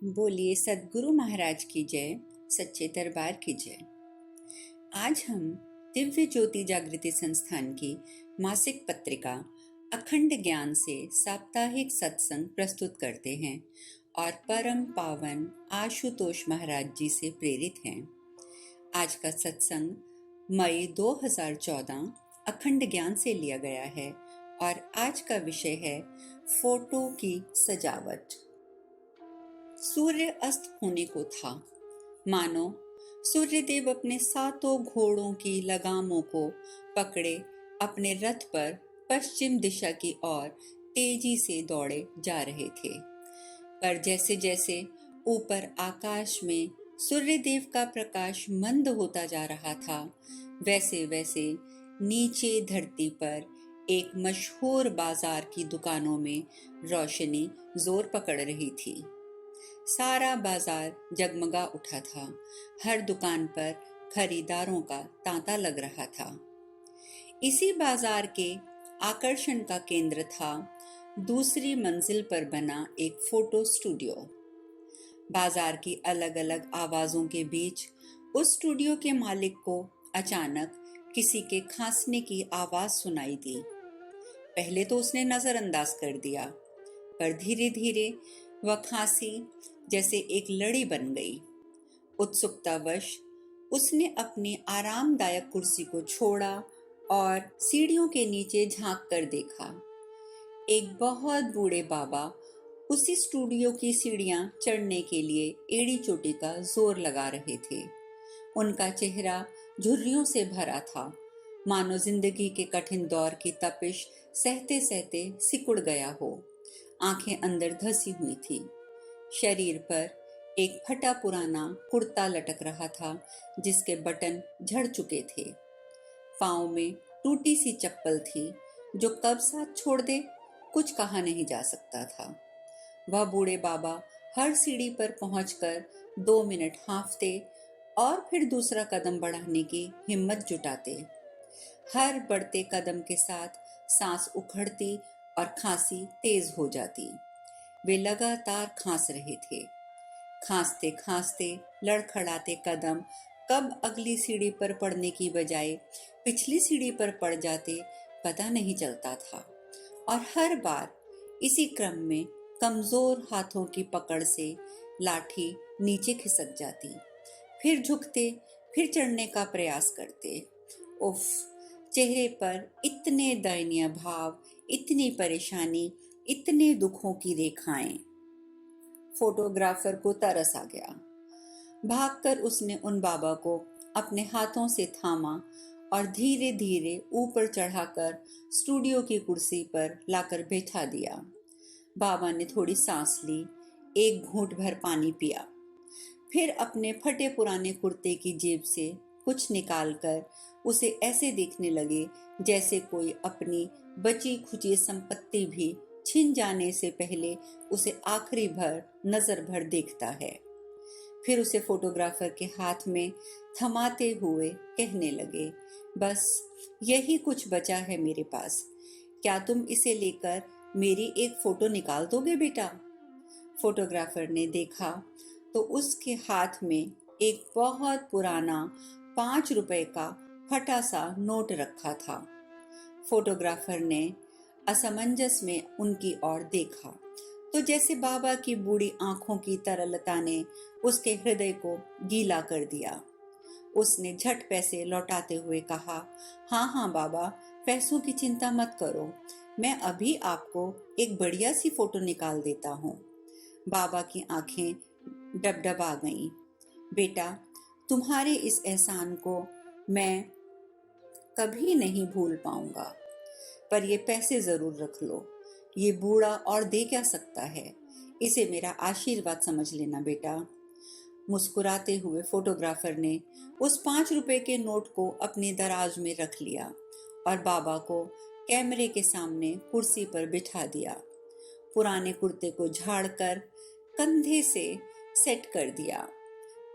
बोलिए सद्गुरु महाराज की जय। सच्चे दरबार की जय। आज हम दिव्य ज्योति जागृति संस्थान की मासिक पत्रिका अखंड ज्ञान से साप्ताहिक सत्संग प्रस्तुत करते हैं और परम पावन आशुतोष महाराज जी से प्रेरित हैं। आज का सत्संग मई 2014 अखंड ज्ञान से लिया गया है और आज का विषय है फोटो की सजावट। सूर्य अस्त होने को था। मानो सूर्यदेव अपने सातों घोड़ों की लगामों को पकड़े अपने रथ पर पश्चिम दिशा की ओर तेजी से दौड़े जा रहे थे। पर जैसे जैसे ऊपर आकाश में सूर्यदेव का प्रकाश मंद होता जा रहा था, वैसे वैसे नीचे धरती पर एक मशहूर बाजार की दुकानों में रोशनी जोर पकड़ रही थी। सारा बाजार जगमगा उठा था। हर दुकान पर खरीदारों का तांता लग रहा था। इसी बाजार के आकर्षण का केंद्र था दूसरी मंजिल पर बना एक फोटो स्टूडियो। बाजार की अलग अलग आवाजों के बीच उस स्टूडियो के मालिक को अचानक किसी के खांसने की आवाज सुनाई दी। पहले तो उसने नजरअंदाज कर दिया, पर धीरे धीरे वह खांसी जैसे एक लड़ी बन गई। उत्सुकतावश उसने अपनी आरामदायक कुर्सी को छोड़ा और सीढ़ियों के नीचे झांक कर देखा। एक बहुत बूढ़े बाबा उसी स्टूडियो की सीढ़ियां चढ़ने के लिए एड़ी चोटी का जोर लगा रहे थे। उनका चेहरा झुर्रियों से भरा था, मानो जिंदगी के कठिन दौर की तपिश सहते सहते सिकुड़ गया हो। आंखें अंदर धसी हुई थी। शरीर पर एक फटा पुराना कुर्ता लटक रहा था जिसके बटन झड़ चुके थे। पाँव में टूटी सी चप्पल थी जो कब साथ छोड़ दे कुछ कहा नहीं जा सकता था। वह बूढ़े बाबा हर सीढ़ी पर पहुंचकर 2 मिनट हांफते और फिर दूसरा कदम बढ़ाने की हिम्मत जुटाते। हर बढ़ते कदम के साथ सांस उखड़ती और खांसी तेज हो जाती। वे लगातार खांस रहे थे। खांसते खांसते लड़खड़ाते कदम कब अगली सीढ़ी पर पड़ने की बजाय पिछली सीढ़ी पर पड़ जाते पता नहीं चलता था। और हर बार इसी क्रम में कमजोर हाथों की पकड़ से लाठी नीचे खिसक जाती। फिर झुकते, फिर चढ़ने का प्रयास करते। उफ, चेहरे पर इतने दयनीय भाव, इतनी परेशानी, इतने दुखों की रेखाएं। फोटोग्राफर को तरस आ गया। भागकर उसने उन बाबा को अपने हाथों से थामा और धीरे धीरे ऊपर चढ़ाकर स्टूडियो की कुर्सी पर लाकर बैठा दिया। बाबा ने थोड़ी सांस ली, एक घूंट भर पानी पिया, फिर अपने फटे पुराने कुर्ते की जेब से कुछ निकालकर उसे ऐसे देखने लगे जैसे कोई अपनी बची खुची संपत्ति भी छिन जाने से पहले उसे आखिरी भर नजर भर देखता है। फिर उसे फोटोग्राफर के हाथ में थमाते हुए कहने लगे, बस यही कुछ बचा है मेरे पास। क्या तुम इसे लेकर मेरी एक फोटो निकाल दोगे बेटा? फोटोग्राफर ने देखा तो उसके हाथ में एक बहुत पुराना 5 रुपए का फटा सा नोट रखा था। फोटोग्राफर ने असमंजस में उनकी ओर देखा तो जैसे बाबा की बूढ़ी आंखों की तरलता ने उसके हृदय को गीला कर दिया। उसने झट पैसे लौटाते हुए कहा, हाँ हाँ बाबा, पैसों की चिंता मत करो, मैं अभी आपको एक बढ़िया सी फोटो निकाल देता हूँ। बाबा की आंखें डबडबा गईं। बेटा, तुम्हारे इस एहसान को मैं कभी नहीं भूल पाऊंगा, पर ये पैसे जरूर रख लो। ये बूढ़ा और दे क्या सकता है, इसे मेरा आशीर्वाद समझ लेना बेटा। मुस्कुराते हुए फोटोग्राफर ने उस 5 रुपए के नोट को अपनी दराज में रख लिया और बाबा को कैमरे के सामने कुर्सी पर बिठा दिया। पुराने कुर्ते को झाड़कर कंधे से सेट कर दिया।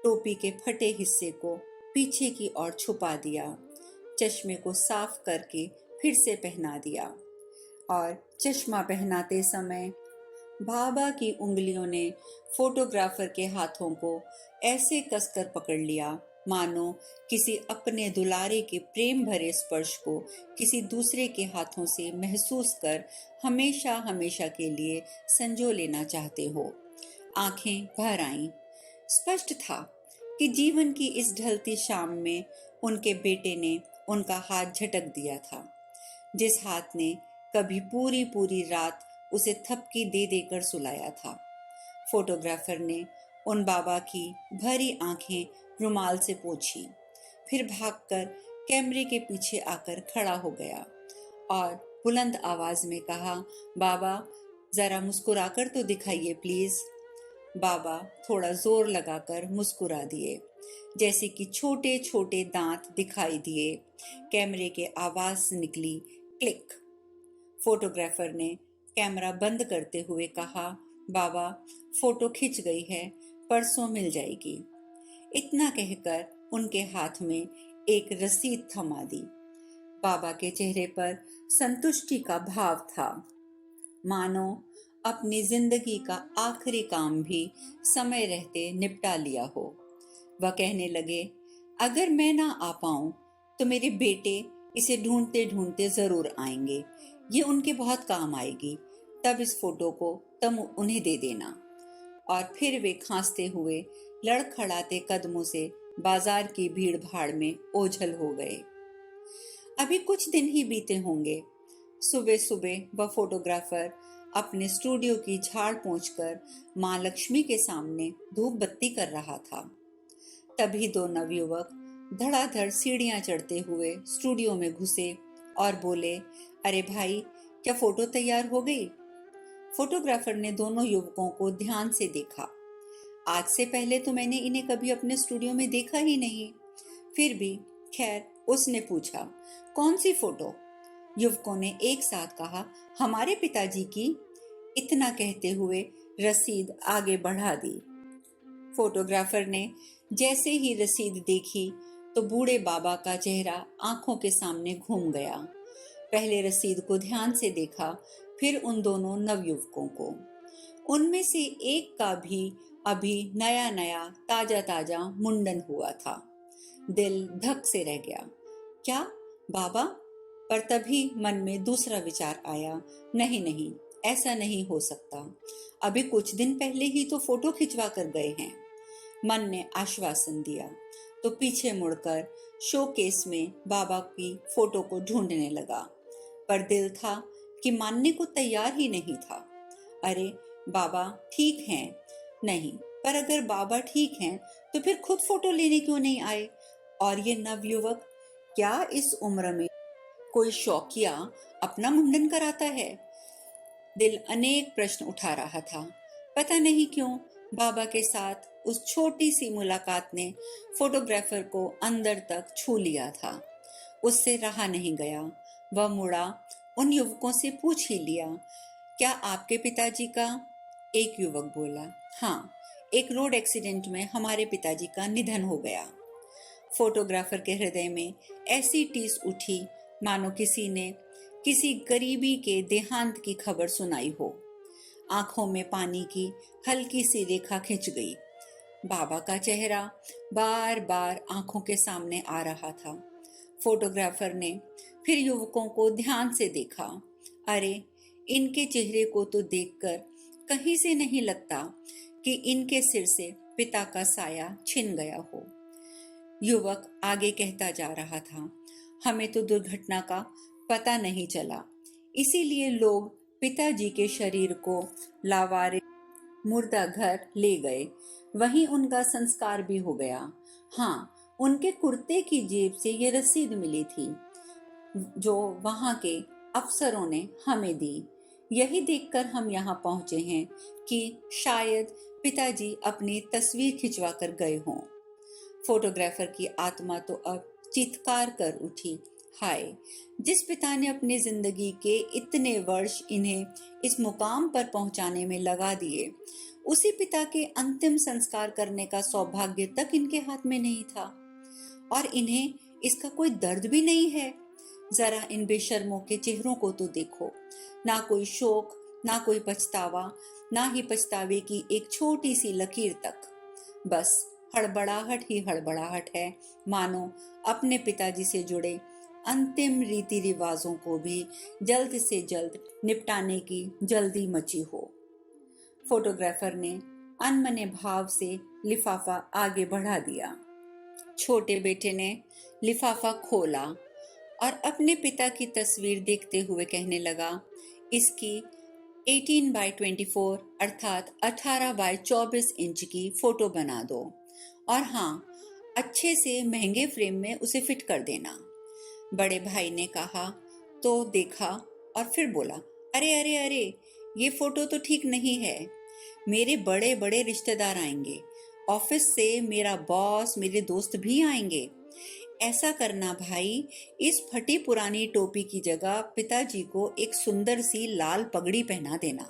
टोपी के फटे हिस्से को पीछे की ओर छुपा दिया। चश्मे को साफ करके फिर से पहना दिया और चश्मा पहनाते समय बाबा की उंगलियों ने फोटोग्राफर के हाथों को ऐसे कसकर पकड़ लिया मानो किसी अपने दुलारे के प्रेम भरे स्पर्श को किसी दूसरे के हाथों से महसूस कर हमेशा हमेशा के लिए संजो लेना चाहते हो। आंखें भर आईं। स्पष्ट था कि जीवन की इस ढलती शाम में उनके बेटे ने उनका हाथ झटक दिया था, जिस हाथ ने कभी पूरी पूरी रात उसे थपकी दे देकर सुलाया था। फोटोग्राफर ने उन बाबा की भरी आंखें रुमाल से पोंछी, फिर भागकर कैमरे के पीछे आकर खड़ा हो गया और बुलंद आवाज में कहा, बाबा जरा मुस्कुराकर तो दिखाइए प्लीज। बाबा थोड़ा जोर लगाकर मुस्कुरा दिए, जैसे कि छोटे छोटे दांत दिखाई दिए। कैमरे के आवाज से निकली क्लिक। फोटोग्राफर ने कैमरा बंद करते हुए कहा, बाबा फोटो खिंच गई है, परसों मिल जाएगी। इतना कहकर उनके हाथ में एक रसीद थमा दी। बाबा के चेहरे पर संतुष्टि का भाव था, मानो अपनी जिंदगी का आखिरी काम भी समय रहते निपटा लिया हो। वह कहने लगे, अगर मैं ना आ पाऊं तो मेरे बेटे इसे ढूंढते ढूंढते जरूर आएंगे। ये उनके बहुत काम आएगी। तब इस फोटो को तुम उन्हें दे देना। और फिर वे खांसते हुए लड़खड़ाते कदमों से बाजार की भीड़ भाड़ में ओझल हो गए। अभी कुछ दिन ही बीते होंगे। सुबह सुबह वह फोटोग्राफर अपने स्टूडियो की झाड़ पोंछकर माँ लक्ष्मी के सामने धूप बत्ती कर रहा था। तभी दो नवयुवक धड़ाधड़ सीढ़ियां चढ़ते हुए स्टूडियो में घुसे और बोले, अरे भाई, क्या फोटो तैयार हो गई? फोटोग्राफर ने दोनों युवकों को ध्यान से देखा। आज से पहले तो मैंने इन्हें कभी अपने स्टूडियो में देखा ही नहीं। फिर भी खैर, उसने पूछा, कौन सी फोटो? युवकों ने एक साथ कहा, हमारे पिताजी की। इतना कहते हुए रसीद आगे बढ़ा दी। फोटोग्राफर ने जैसे ही रसीद देखी तो बूढ़े बाबा का चेहरा आंखों के सामने घूम गया। पहले रसीद को ध्यान से देखा, फिर उन दोनों नवयुवकों को। उनमें से एक का भी अभी नया नया ताजा ताजा मुंडन हुआ था। दिल धक से रह गया। क्या बाबा? पर तभी मन में दूसरा विचार आया, नहीं नहीं, ऐसा नहीं हो सकता। अभी कुछ दिन पहले ही तो फोटो खिंचवा कर गए हैं। मन ने आश्वासन दिया तो पीछे मुड़कर शोकेस में बाबा की फोटो को ढूंढने लगा, पर दिल था कि मानने को तैयार ही नहीं था। अरे बाबा ठीक हैं। नहीं, पर अगर बाबा ठीक हैं तो फिर खुद फोटो लेने क्यों नहीं आए? और ये नवयुवक, क्या इस उम्र में कोई शौकिया अपना मुंडन कराता है? दिल अनेक प्रश्न उठा रहा था। पता नहीं क्यों बाबा के साथ उस छोटी सी मुलाकात ने फोटोग्राफर को अंदर तक छू लिया था। उससे रहा नहीं गया। वह मुड़ा, उन युवकों से पूछ ही लिया, क्या आपके पिताजी का? एक युवक बोला, हाँ, एक रोड एक्सीडेंट में हमारे पिताजी का निधन हो गया। फोटोग्राफर के हृदय में ऐसी टीस उठी मानो किसी ने किसी गरीबी के देहांत की खबर सुनाई हो। आंखों में पानी की हल्की सी रेखा खिंच गई। बाबा का चेहरा बार बार आंखों के सामने आ रहा था। फोटोग्राफर ने फिर युवकों को ध्यान से देखा। अरे, इनके चेहरे को तो देखकर कहीं से नहीं लगता कि इनके सिर से पिता का साया छिन गया हो। युवक आगे कहता जा रहा था, हमें तो दुर्घटना का पता नहीं चला, इसीलिए लोग पिताजी के शरीर को लावारिस मुर्दा घर ले गए। वहीं उनका संस्कार भी हो गया। हाँ, उनके कुर्ते की जेब से ये रसीद मिली थी जो वहां के अफसरों ने हमें दी। यही देखकर हम यहाँ पहुंचे हैं कि शायद पिताजी अपनी तस्वीर खिंचवा कर गए हों। फोटोग्राफर की आत्मा तो अब चित्कार कर उठी, हाय, जिस पिता ने अपनी जिंदगी के इतने वर्ष इन्हें इस मुकाम पर पहुंचाने में लगा दिए, उसी पिता के अंतिम संस्कार करने का सौभाग्य तक इनके हाथ में नहीं था। और इन्हें इसका कोई दर्द भी नहीं है। जरा इन बेशर्मों के चेहरों को तो देखो, ना कोई शोक, ना कोई पछतावा, ना ही पछतावे की एक छोटी सी लकीर तक। बस हड़बड़ाहट ही हड़बड़ाहट है, मानो अपने पिताजी से जुड़े अंतिम रीति रिवाजों को भी जल्द से जल्द निपटाने की जल्दी मची हो। फोटोग्राफर ने अनमने भाव से लिफाफा आगे बढ़ा दिया। छोटे बेटे ने लिफाफा खोला और अपने पिता की तस्वीर देखते हुए कहने लगा, इसकी 18x24 अर्थात 18x24 इंच की फोटो बना दो और हाँ, अच्छे से महंगे फ्रेम में उसे फिट कर देना। बड़े भाई ने कहा तो देखा और फिर बोला, अरे अरे अरे, ये फोटो तो ठीक नहीं है। मेरे बड़े बड़े रिश्तेदार आएंगे, ऑफिस से मेरा बॉस, मेरे दोस्त भी आएंगे। ऐसा करना भाई, इस फटी पुरानी टोपी की जगह पिताजी को एक सुंदर सी लाल पगड़ी पहना देना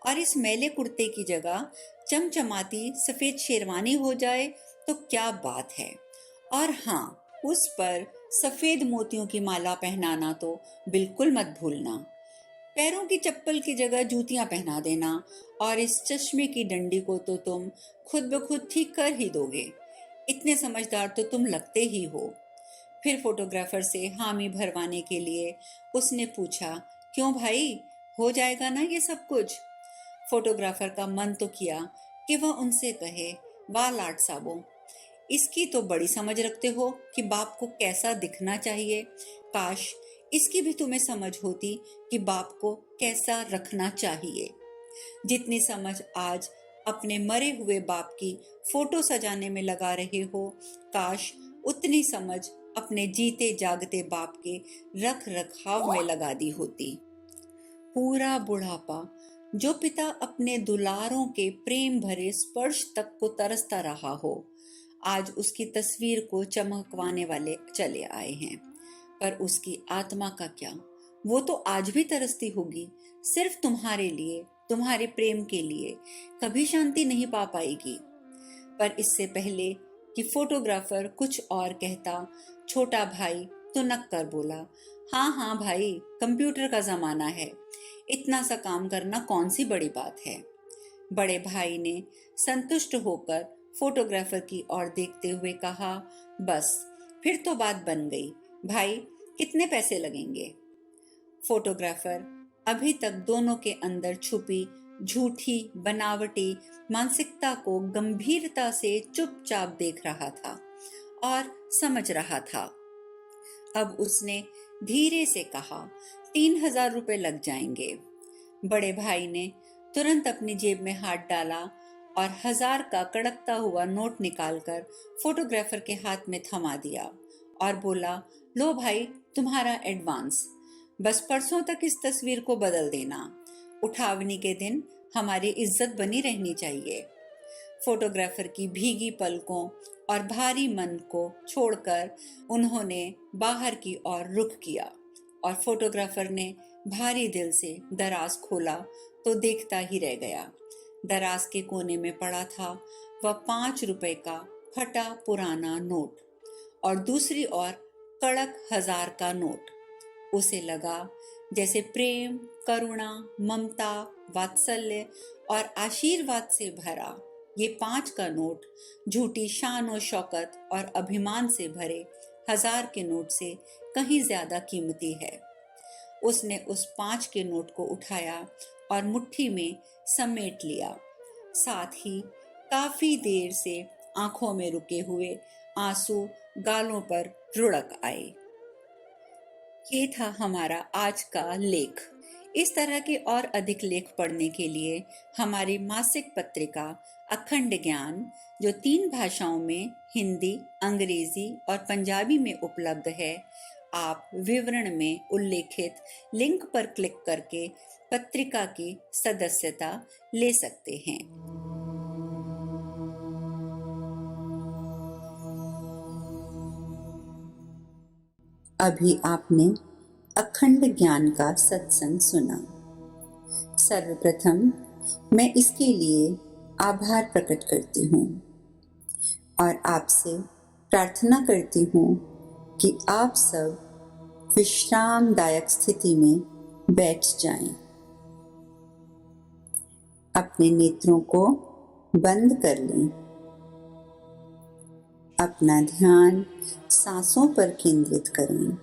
और इस मैले कुर्ते की जगह चमचमाती सफेद शेरवानी हो जाए तो क्या बात है। और हाँ, उस पर सफेद मोतियों की माला पहनाना तो बिल्कुल मत भूलना। पैरों की चप्पल की जगह जूतियां पहना देना और इस चश्मे की डंडी को तो तुम खुद ब खुद ठीक कर ही दोगे। इतने समझदार तो तुम लगते ही हो। फिर फोटोग्राफर से हामी भरवाने के लिए उसने पूछा, क्यों भाई, हो जाएगा ना ये सब कुछ? फोटोग्राफर का मन तो किया कि वह उनसे कहे, वाह लाट साहबों, इसकी तो बड़ी समझ रखते हो कि बाप को कैसा दिखना चाहिए। काश इसकी भी तुम्हें समझ होती कि बाप को कैसा रखना चाहिए। जितनी समझ आज अपने मरे हुए बाप की फोटो सजाने में लगा रहे हो, काश उतनी समझ अपने जीते जागते बाप के रख रखाव में लगा दी होती। पूरा बुढ़ापा जो पिता अपने दुलारों के प्रेम भरे स्पर्श तक को तरसता रहा हो, आज उसकी तस्वीर को चमकवाने वाले चले आए हैं। पर उसकी आत्मा का क्या, वो तो आज भी तरसती होगी, सिर्फ तुम्हारे लिए, तुम्हारे प्रेम के लिए। कभी शांति नहीं पा पाएगी। पर इससे पहले कि फोटोग्राफर कुछ और कहता, छोटा भाई तो नक कर बोला, हाँ हाँ भाई, कंप्यूटर का जमाना है, इतना सा काम करना कौन सी बड़ी बात है। बड़े भाई ने संतुष्ट होकर फोटोग्राफर की ओर देखते हुए कहा, बस फिर तो बात बन गई। भाई, कितने पैसे लगेंगे? फोटोग्राफर अभी तक दोनों के अंदर छुपी झूठी बनावटी मानसिकता को गंभीरता से चुपचाप देख रहा था और समझ रहा था। अब उसने धीरे से कहा, 3,000 रुपए लग जाएंगे। बड़े भाई ने तुरंत अपनी जेब में हाथ डाला और 1,000 का कड़कता हुआ नोट निकालकर फोटोग्राफर के हाथ में थमा दिया और बोला, लो भाई, तुम्हारा एडवांस। बस परसों तक इस तस्वीर को बदल देना। उठावनी के दिन हमारी इज्जत बनी रहनी चाहिए। फोटोग्राफर की भीगी पलकों और भारी मन को छोड़कर उन्होंने बाहर की ओर रुख किया और फोटोग्राफर ने भारी दिल से दराज खोला तो देखता ही रह गया। दराज के कोने में पड़ा था वह 5 रुपए का फटा पुराना नोट और दूसरी ओर कड़क 1,000 का नोट। उसे लगा जैसे प्रेम, करुणा, ममता, वात्सल्य और आशीर्वाद से भरा ये 5 का नोट झूठी शान और शौकत और अभिमान से भरे 1,000 के नोट से कहीं ज्यादा कीमती है। उसने उस 5 के नोट को उठाया और मुट्ठी में समेट लिया। साथ ही काफी देर से आंखों में रुके हुए आंसू गालों पर रुड़क आए। ये था हमारा आज का लेख। इस तरह के और अधिक लेख पढ़ने के लिए हमारी मासिक पत्रिका अखंड ज्ञान, जो 3 भाषाओं में हिंदी, अंग्रेजी और पंजाबी में उपलब्ध है, आप विवरण में उल्लेखित लिंक पर क्लिक करके पत्रिका की सदस्यता ले सकते हैं। अभी आपने अखंड ज्ञान का सत्संग सुना। सर्वप्रथम मैं इसके लिए आभार प्रकट करती हूँ और आपसे प्रार्थना करती हूँ कि आप सब विश्रामदायक स्थिति में बैठ जाएं। अपने नेत्रों को बंद कर लें। अपना ध्यान सांसों पर केंद्रित करें।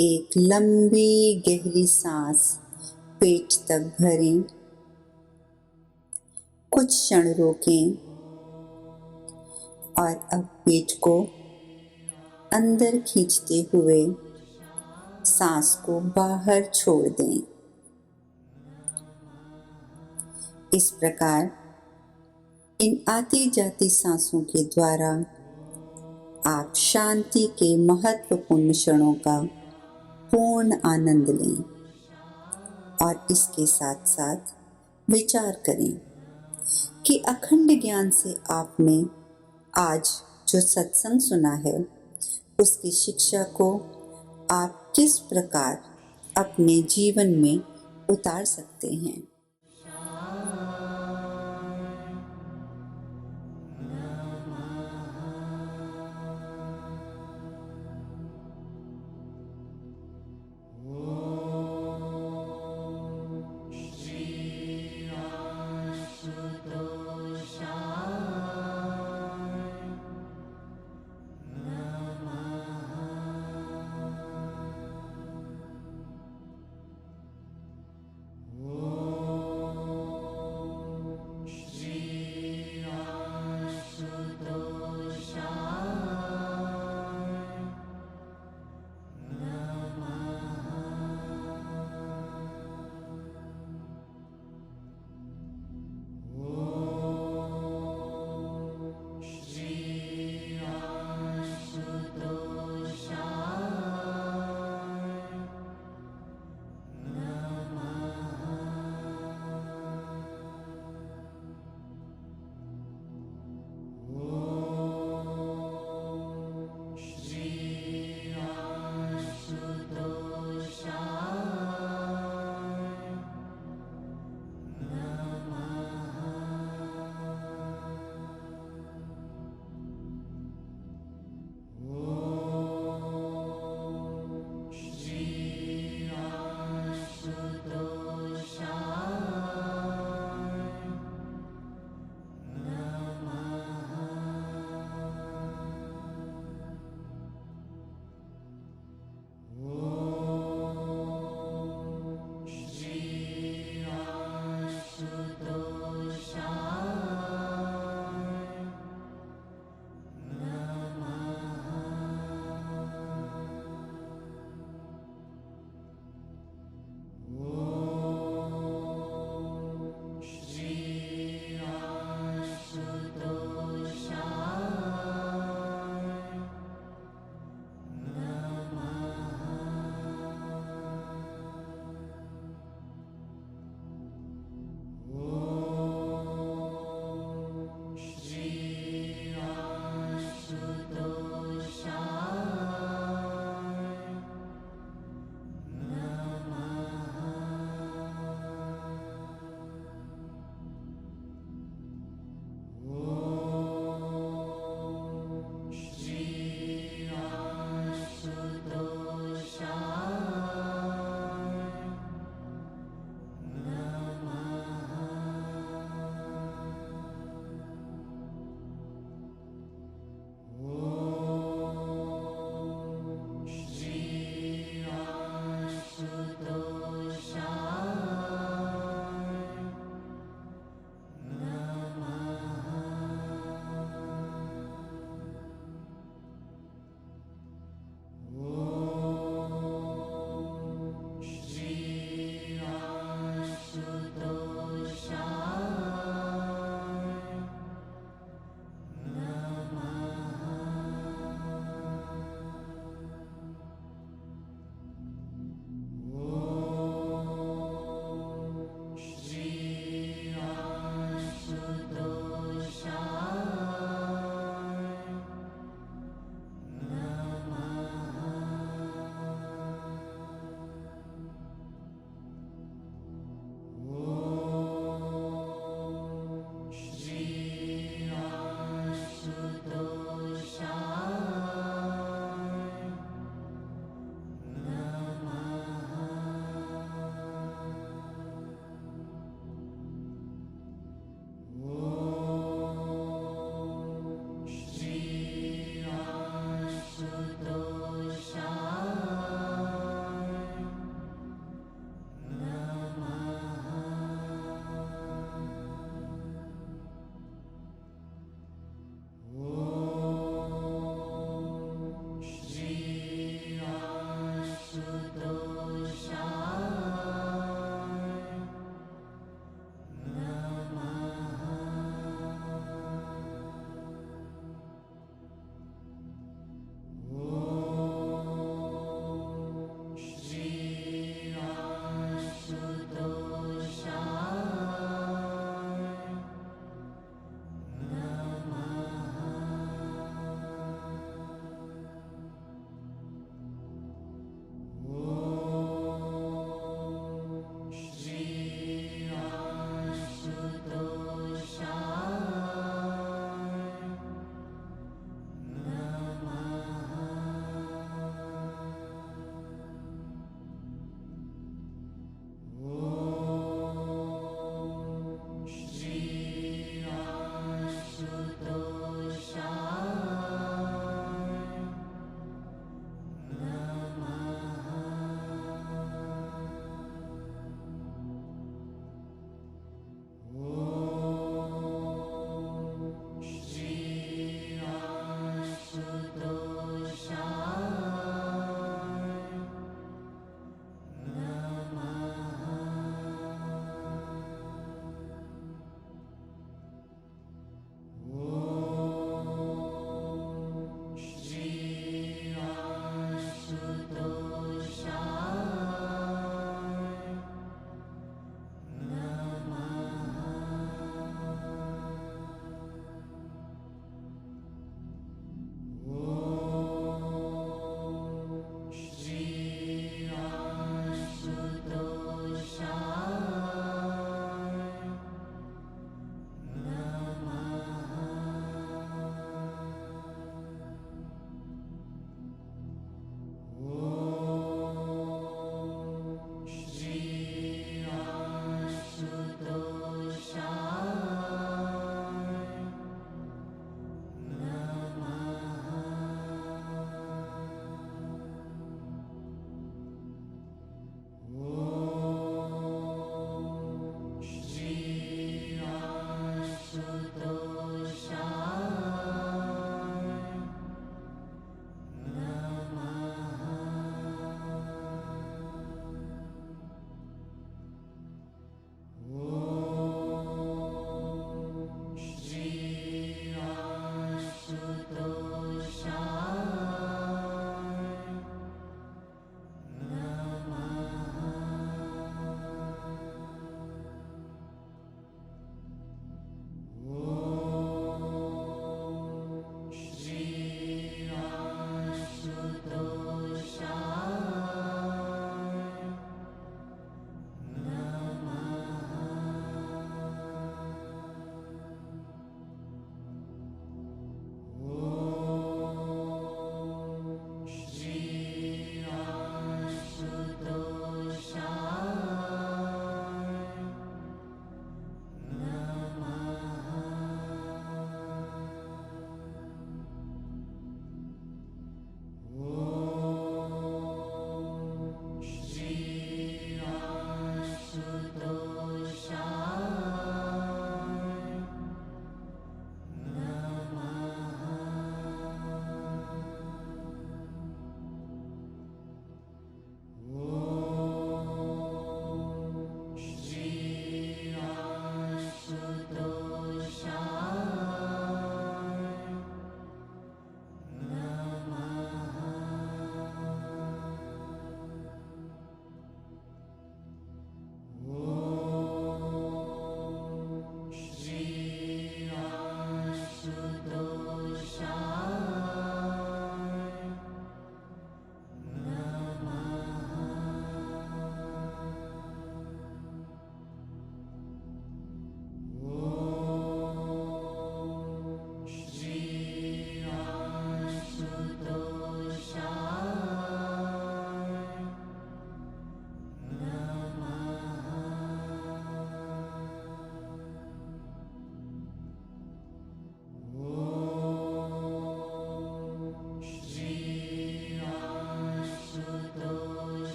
एक लंबी गहरी सांस पेट तक भरें। कुछ क्षण रोकें और अब पेट को अंदर खींचते हुए सांस को बाहर छोड़ दें। इस प्रकार इन आती जाती सांसों के द्वारा आप शांति के महत्वपूर्ण क्षणों का पूर्ण आनंद लें और इसके साथ साथ विचार करें कि अखंड ज्ञान से आपने आज जो सत्संग सुना है उसकी शिक्षा को आप किस प्रकार अपने जीवन में उतार सकते हैं।